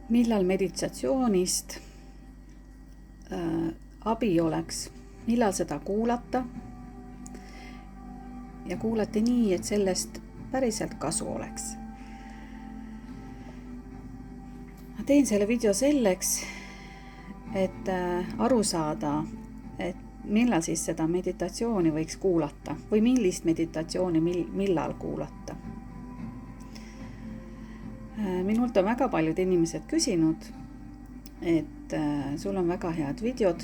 millal meditatsioonist abi oleks, millal seda kuulata ja kuulati nii, et sellest päriselt kasu oleks. Ma teen selle video selleks, et aru saada, et millal siis seda meditatsiooni võiks kuulata või millist meditatsiooni millal kuulata. Minult on väga paljud inimesed küsinud, et sul on väga head videod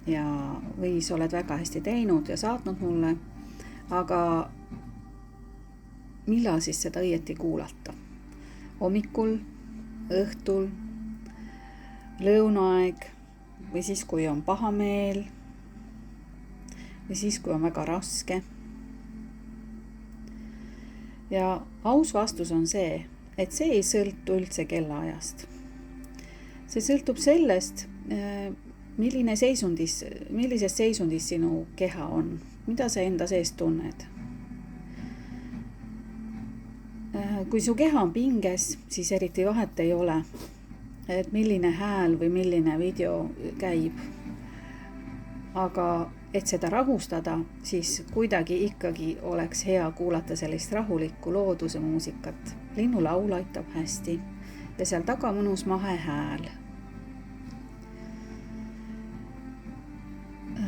või sa oled väga hästi teinud ja saatnud mulle, aga millal siis seda õieti kuulata? Hommikul, õhtul, lõunaaeg või siis, kui on paha meel või siis, kui on väga raske. Ja aus vastus on see, et see ei sõltu üldse kellaajast. See sõltub sellest, millises seisundis sinu keha on, mida sa enda sees tunned. Kui su keha on pinges, siis eriti vahet ei ole, et milline hääl või milline video käib. Aga et seda rahustada, siis kuidagi ikkagi oleks hea kuulata sellist rahulikku looduse muusikat. Linnulaul aitab hästi ja seal taga mõnus mahe hääl.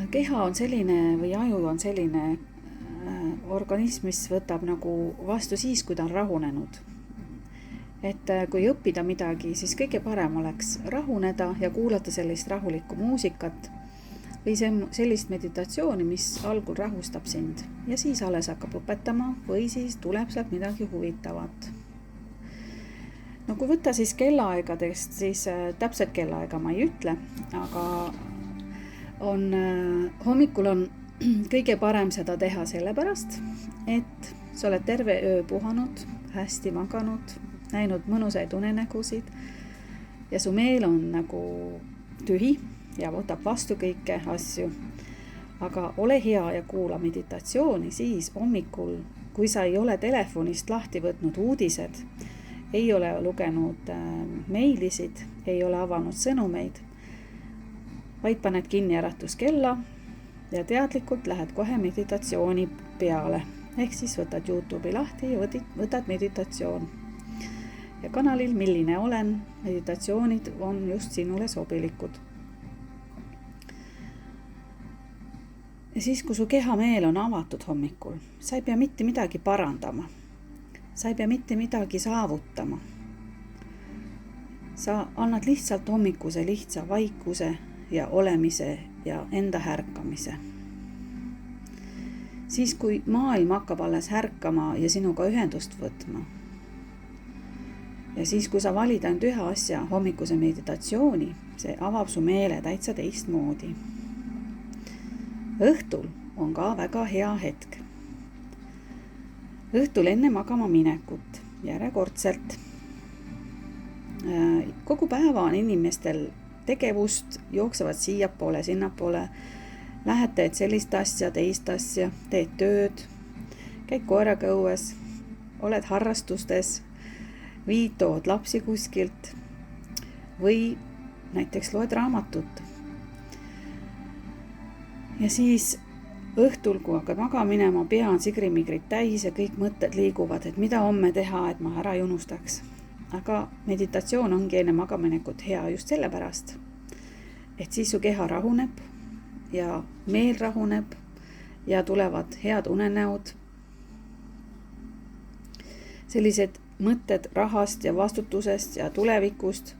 Keha on selline või aju on selline organism, mis võtab nagu vastu siis, kui ta on rahunenud. Et kui õppida midagi, siis kõige parem oleks rahuneda ja kuulata sellist rahulikku muusikat või sellist meditatsiooni, mis algul rahustab sind ja siis alles hakkab õpetama või siis tuleb sealt midagi huvitavat. No kui võtta siis kellaaegadest, siis täpset kellaaega ma ei ütle, aga hommikul on kõige parem seda teha sellepärast, et sa oled terve öö puhanud, hästi maganud, näinud mõnusaid unenägusid ja su meel on nagu tühi ja võtab vastu kõike asju. Aga ole hea ja kuula meditatsiooni siis hommikul, kui sa ei ole telefonist lahti võtnud uudised, ei ole lugenud meilisid, ei ole avanud sõnumeid, vaid paned kinni äratuskella ja teadlikult lähed kohe meditatsiooni peale. Ehk siis võtad YouTube'i lahti ja võtad meditatsioon. Ja kanalil Milline olen, meditatsioonid on just sinule sobilikud. Ja siis, kui su kehameel on avatud hommikul, sa ei pea mitte midagi parandama. Sa ei pea mitte midagi saavutama. Sa annad lihtsalt hommikuse lihtsa vaikuse ja olemise ja enda härkamise. Siis, kui maailm hakkab alles härkama ja sinuga ühendust võtma. Ja siis, kui sa valid ainult ühe asja, hommikuse meditatsiooni, see avab su meele täitsa teistmoodi. Õhtul on ka väga hea hetk. Õhtul enne magama minekut järjekordselt. Kogu päeva on inimestel tegevust, jooksevad siiapoole, sinnapoole. Lähed, teed sellist asja, teist asja, teed tööd, käid koeraga õues, oled harrastustes, tood lapsi kuskilt või näiteks loed raamatut. Ja siis õhtul, kui hakkad magama minema, pea on sigrimigrid täis ja kõik mõtted liiguvad, et mida homme teha, et ma ära ei unustaks. Aga meditatsioon ongi enne magaminekut hea just sellepärast, et siis su keha rahuneb ja meel rahuneb ja tulevad head unenäod. Sellised mõtted rahast ja vastutusest ja tulevikust.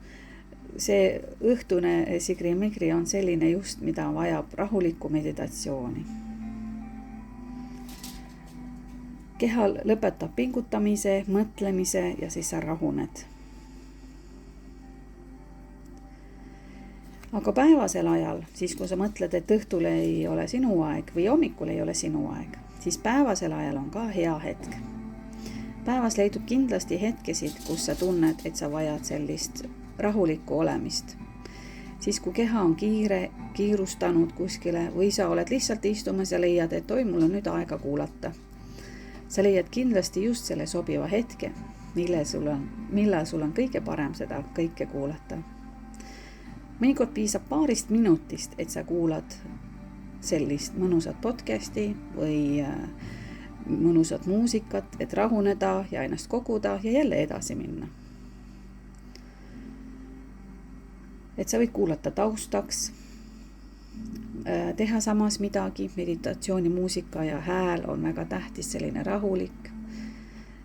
See õhtune sigrimigri on selline just, mida vajab rahulikku meditatsiooni. Kehal lõpetab pingutamise, mõtlemise ja siis sa rahuned. Aga päevasel ajal, siis kui sa mõtled, et õhtul ei ole sinu aeg või hommikul ei ole sinu aeg, siis päevasel ajal on ka hea hetk. Päevas leidub kindlasti hetkesid, kus sa tunned, et sa vajad sellist rahulikku olemist. Siis kui keha on kiirustanud kuskile või sa oled lihtsalt istumas ja leiad, et mul on nüüd aega kuulata. Sa leiad kindlasti just selle sobiva hetke millal sul on kõige parem seda kõike kuulata. Mõnikord piisab 2 minutist, et sa kuulad sellist mõnusat podcasti või mõnusat muusikat, et rahuneda ja ennast koguda ja jälle edasi minna. Et sa võid kuulata taustaks, teha samas midagi, meditatsioonimuusika ja hääl on väga tähtis, selline rahulik.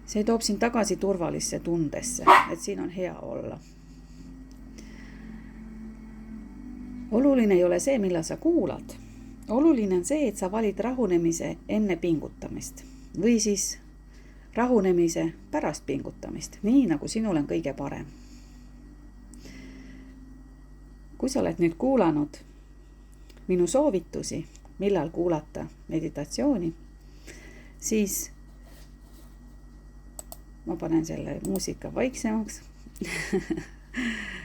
See toob sind tagasi turvalisse tundesse, et siin on hea olla. Oluline ei ole see, millal sa kuulad. Oluline on see, et sa valid rahunemise enne pingutamist või siis rahunemise pärast pingutamist, nii nagu sinul on kõige parem. Kui sa oled nüüd kuulanud minu soovitusi, millal kuulata meditatsiooni, siis ma panen selle muusika vaiksemaks.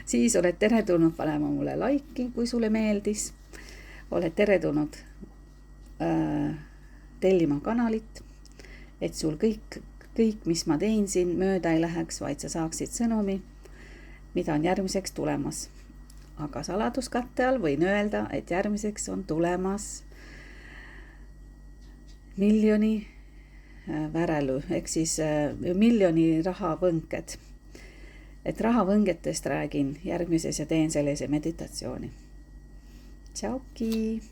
Siis oled teretulnud panema mulle laiki, kui sulle meeldis. Oled teretulnud tellima kanalit, et sul kõik, mis ma teen siin mööda ei läheks, vaid sa saaksid sõnumi, mida on järgmiseks tulemas. Aga saladuskatte all võin öelda, et järgmiseks on tulemas miljoni värelu, ehk siis miljoni rahavõnked. Et rahavõngetest räägin järgmises ja teen sellise meditatsiooni. Tšauki!